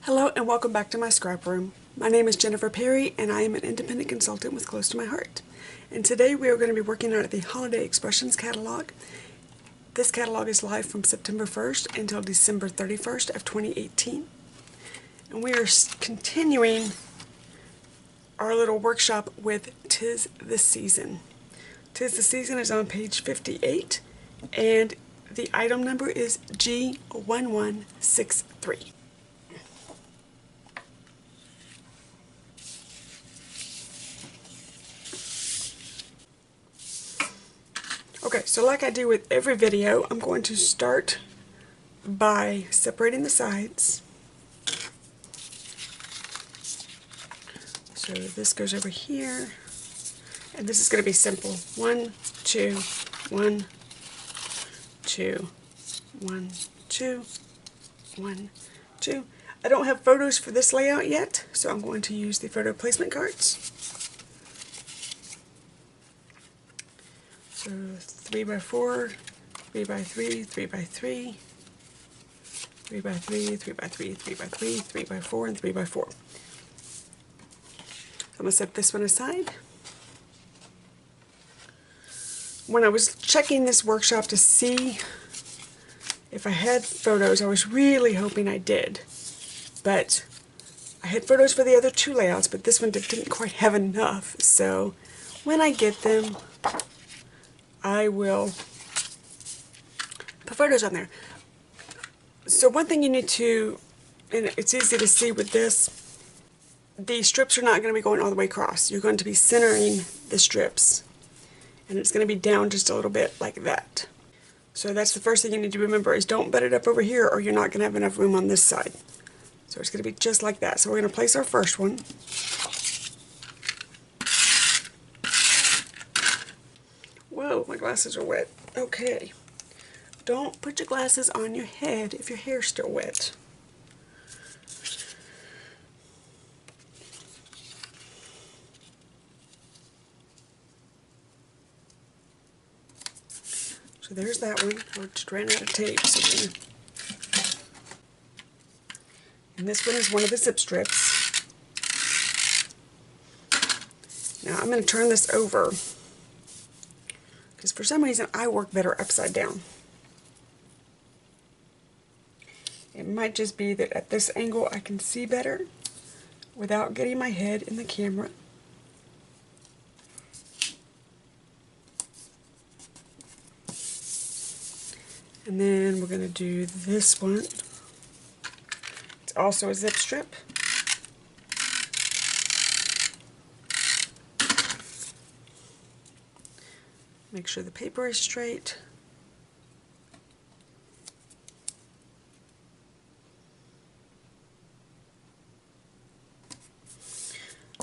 Hello and welcome back to my scrap room. My name is Jennifer Perry and I am an independent consultant with Close to My Heart. And today we are going to be working on the Holiday Expressions catalog. This catalog is live from September 1st until December 31st of 2018. And we are continuing our little workshop with 'Tis the Season. 'Tis the Season is on page 58 and the item number is G1163. Okay, so like I do with every video, I'm going to start by separating the sides. So this goes over here, and this is going to be simple. 1, 2, 1, 2, 1, 2, 1, 2. I don't have photos for this layout yet, so I'm going to use the photo placement cards. So 3x4, 3x3, 3x3, 3x3, 3x3, 3x3, 3x4, and 3x4. I'm going to set this one aside. When I was checking this workshop to see if I had photos, I was really hoping I did. But I had photos for the other two layouts, but this one didn't quite have enough. So when I get them, I will put photos on there. So one thing you need to, and it's easy to see with this, the strips are not going to be going all the way across. You're going to be centering the strips, and it's going to be down just a little bit like that. So that's the first thing you need to remember, is don't butt it up over here or you're not going to have enough room on this side. So it's going to be just like that. So we're going to place our first one. Whoa, my glasses are wet. Okay. Don't put your glasses on your head if your hair's still wet. So there's that one. I just ran out of tape. So and this one is one of the zip strips. Now I'm going to turn this over, because for some reason I work better upside down. It might just be that at this angle I can see better without getting my head in the camera. And then we're going to do this one. It's also a zip strip. Make sure the paper is straight.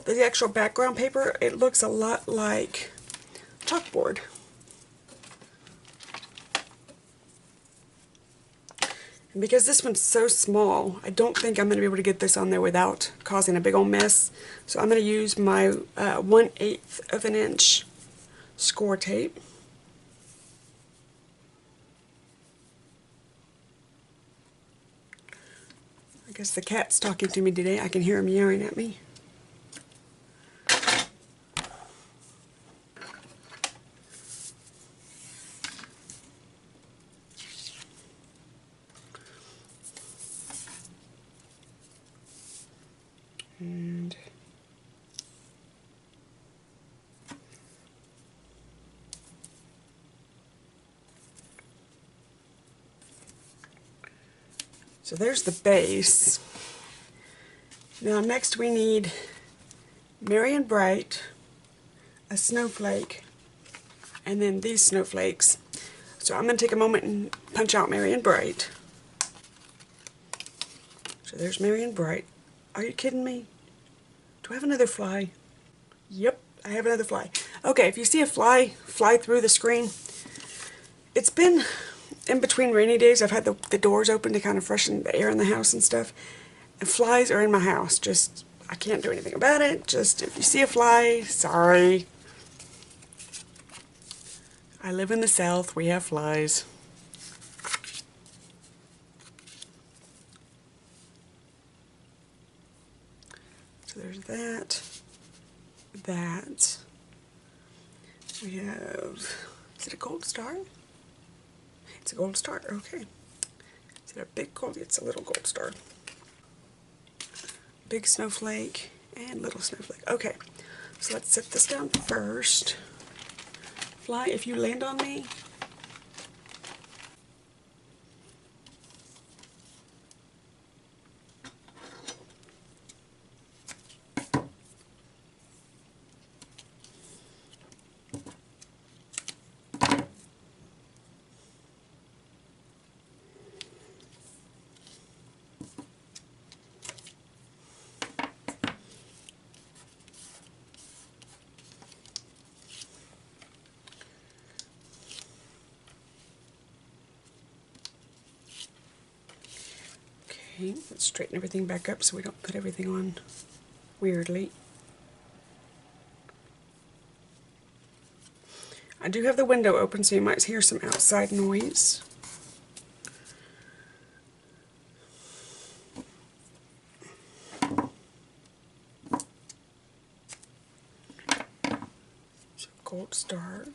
The actual background paper, it looks a lot like chalkboard. And because this one's so small, I don't think I'm going to be able to get this on there without causing a big old mess. So I'm going to use my 1/8 of an inch score tape. I guess the cat's talking to me today. I can hear him yelling at me. And so there's the base. Now next we need Merry and Bright, a snowflake, and then these snowflakes. So I'm going to take a moment and punch out Merry and Bright. So there's Merry and Bright. Are you kidding me? Do I have another fly? Yep, I have another fly. Okay, if you see a fly fly through the screen, it's been in between rainy days. I've had the doors open to kind of freshen the air in the house and stuff. And flies are in my house. Just, I can't do anything about it. Just, if you see a fly, sorry. I live in the South. We have flies. that, that. We have, is it a gold star? It's a gold star, okay. Is it a big gold? It's a little gold star. Big snowflake and little snowflake. Okay, so let's set this down first. Fly, if you land on me. Okay, let's straighten everything back up so we don't put everything on weirdly. I do have the window open so you might hear some outside noise. So gold star.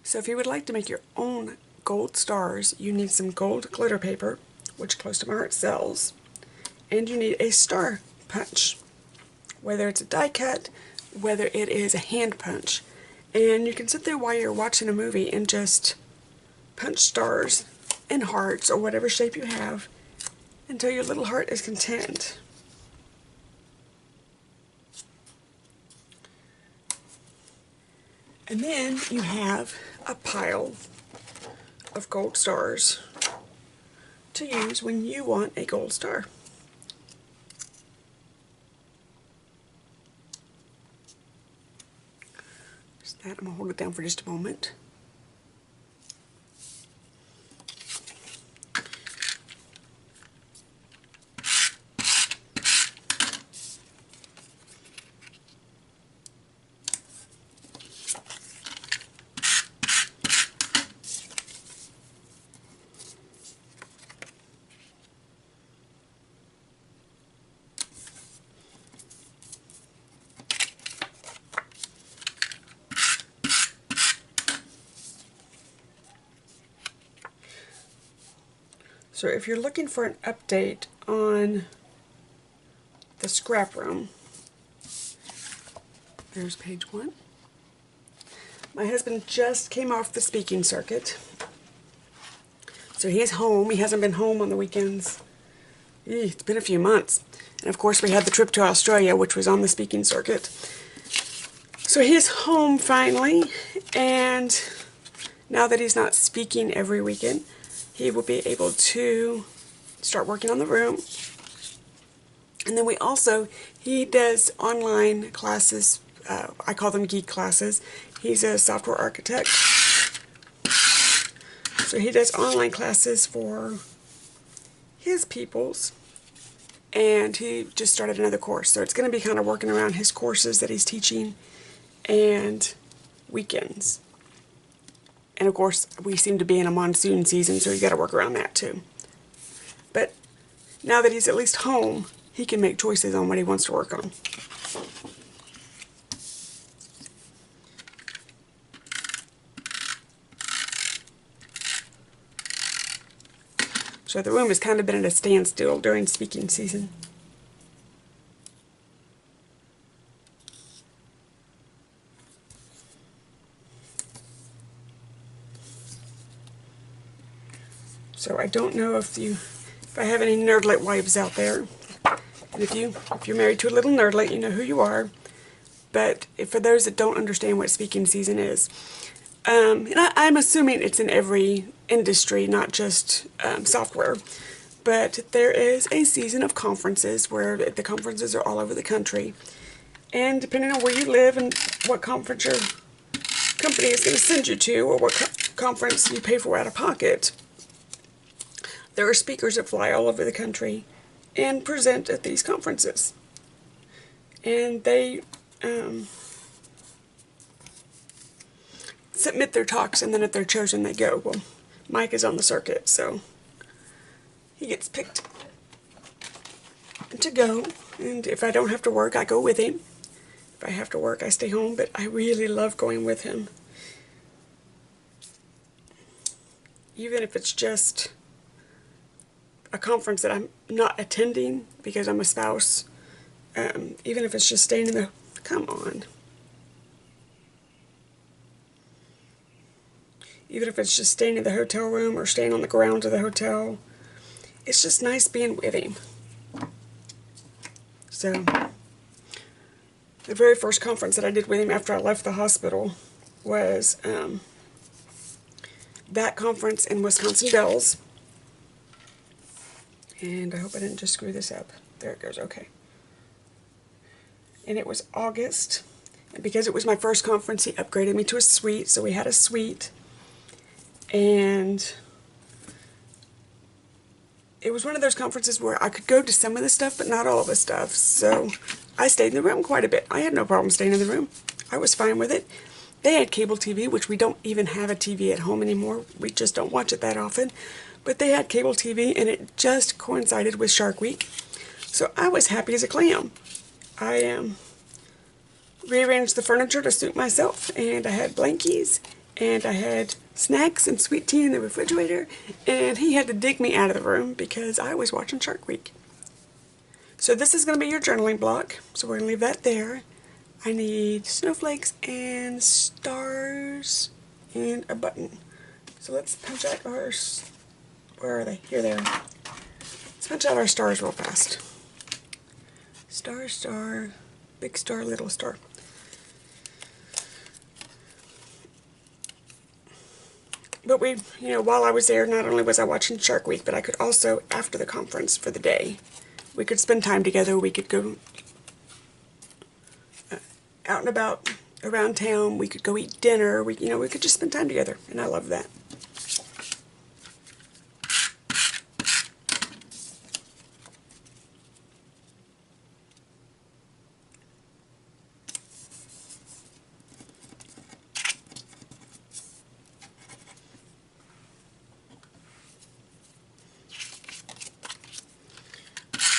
So if you would like to make your own gold stars, you need some gold glitter paper, which Close to My Heart sells, and you need a star punch, whether it's a die cut, whether it is a hand punch. And you can sit there while you're watching a movie and just punch stars and hearts or whatever shape you have until your little heart is content. And then you have a pile of gold stars to use when you want a gold star. Just that, I'm going to hold it down for just a moment. So if you're looking for an update on the scrap room, there's page 1. My husband just came off the speaking circuit. So he's home. He hasn't been home on the weekends. It's been a few months. And of course we had the trip to Australia, which was on the speaking circuit. So he's home finally, and now that he's not speaking every weekend, he will be able to start working on the room. And then he does online classes. I call them geek classes. He's a software architect. So he does online classes for his peoples. And he just started another course. So it's going to be kind of working around his courses that he's teaching and weekends. And of course, we seem to be in a monsoon season, so you got to work around that too. But now that he's at least home, he can make choices on what he wants to work on. So the room has kind of been at a standstill during speaking season. So I don't know if I have any nerdlet wives out there. And if you're married to a little nerdlet, you know who you are. But for those that don't understand what speaking season is, and I'm assuming it's in every industry, not just software, but there is a season of conferences where the conferences are all over the country. And depending on where you live and what conference your company is going to send you to, or what conference you pay for out of pocket, there are speakers that fly all over the country and present at these conferences. And they, submit their talks, and then if they're chosen, they go. Well, Mike is on the circuit, so he gets picked to go, and if I don't have to work, I go with him. If I have to work, I stay home, but I really love going with him. Even if it's just a conference that I'm not attending because I'm a spouse, even if it's just staying in the, come on. Even if it's just staying in the hotel room or staying on the grounds of the hotel, it's just nice being with him. So, the very first conference that I did with him after I left the hospital was that conference in Wisconsin Dells. And I hope I didn't just screw this up. There it goes, okay. And it was August. And because it was my first conference, he upgraded me to a suite, so we had a suite. And it was one of those conferences where I could go to some of the stuff, but not all of the stuff. So I stayed in the room quite a bit. I had no problem staying in the room. I was fine with it. They had cable TV, which we don't even have a TV at home anymore. We just don't watch it that often. But they had cable TV, and it just coincided with Shark Week. So I was happy as a clam. I rearranged the furniture to suit myself, and I had blankies, and I had snacks and sweet tea in the refrigerator, and he had to dig me out of the room because I was watching Shark Week. So this is going to be your journaling block, so we're going to leave that there. I need snowflakes and stars and a button. So let's punch out our, where are they? Here they are. Let's punch out our stars real fast. Star, star, big star, little star. But we, while I was there, not only was I watching Shark Week, but I could also, after the conference for the day, we could spend time together. We could go out and about around town. We could go eat dinner. We could just spend time together, and I love that.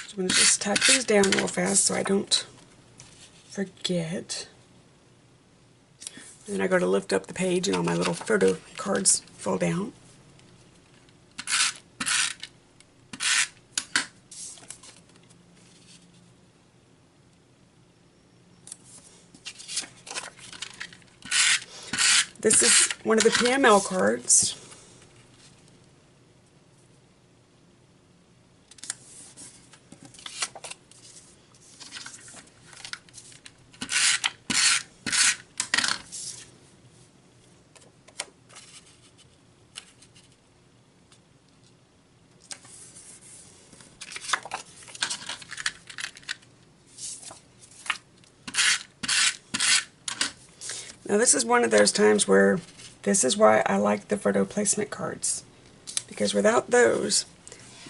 So I'm going to just tack these down real fast so I don't forget. And then I go to lift up the page and all my little photo cards fall down. This is one of the PML cards. Now this is one of those times where this is why I like the photo placement cards. Because without those,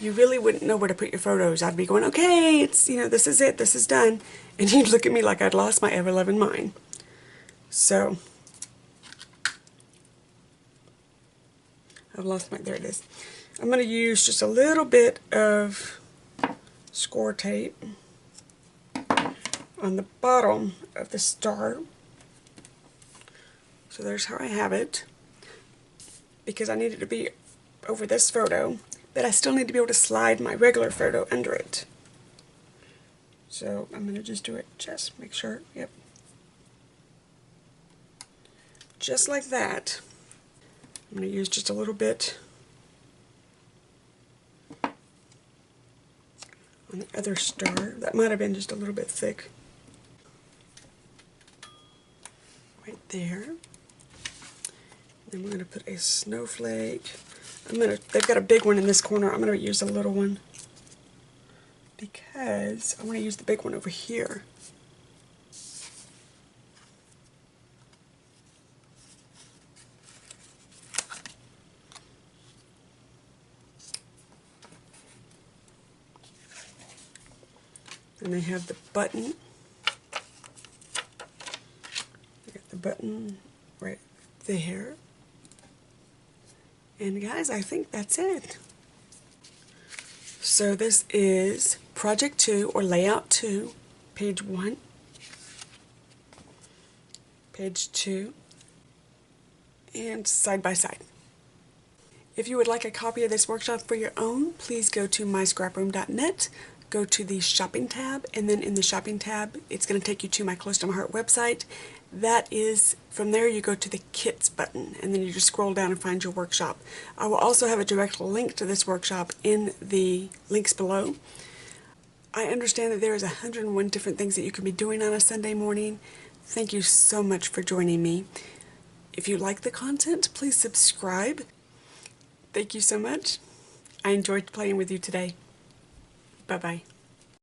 you really wouldn't know where to put your photos. I'd be going, okay, it's, this is it, this is done. And you'd look at me like I'd lost my ever-loving mind. So, I've lost my, there it is. I'm going to use just a little bit of score tape on the bottom of the star. So there's how I have it, because I need it to be over this photo, but I still need to be able to slide my regular photo under it. So I'm going to just do it, just make sure, yep. Just like that. I'm going to use just a little bit on the other star. That might have been just a little bit thick. Right there. Then we're going to put a snowflake. They've got a big one in this corner. I'm going to use a little one because I want to use the big one over here. And they have the button. I got the button right there. And guys, I think that's it. So this is Project 2 or Layout 2, page 1, page 2, and side by side. If you would like a copy of this workshop for your own, please go to myscraproom.net, go to the shopping tab, and then in the shopping tab, it's going to take you to my Close to My Heart website. That is, from there you go to the Kits button, and then you just scroll down and find your workshop. I will also have a direct link to this workshop in the links below. I understand that there is 101 different things that you can be doing on a Sunday morning. Thank you so much for joining me. If you like the content, please subscribe. Thank you so much. I enjoyed playing with you today. Bye-bye.